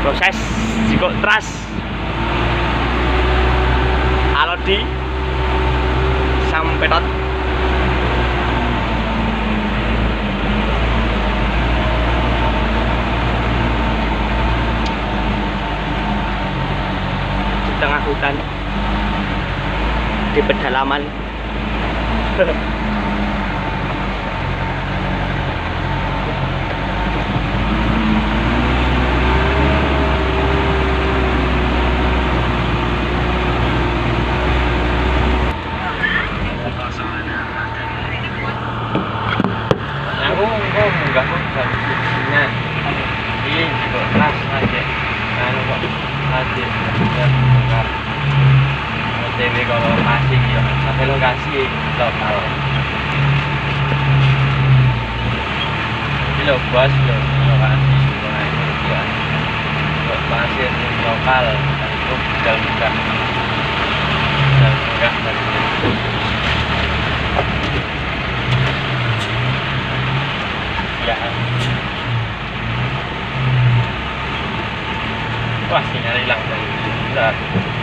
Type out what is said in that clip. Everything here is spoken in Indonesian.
proses jiko trust alodi sampai tot di tengah hutan di pedalaman. Aku mengganggu solusinya ini juga keras aja anu kok aja ya bongkar OTW kalau masih ya sampai lokasi lokal ini lo bos lo lokasi ya pasir lokal itu udah mudah dari ya. Wah, sinyal hilang dari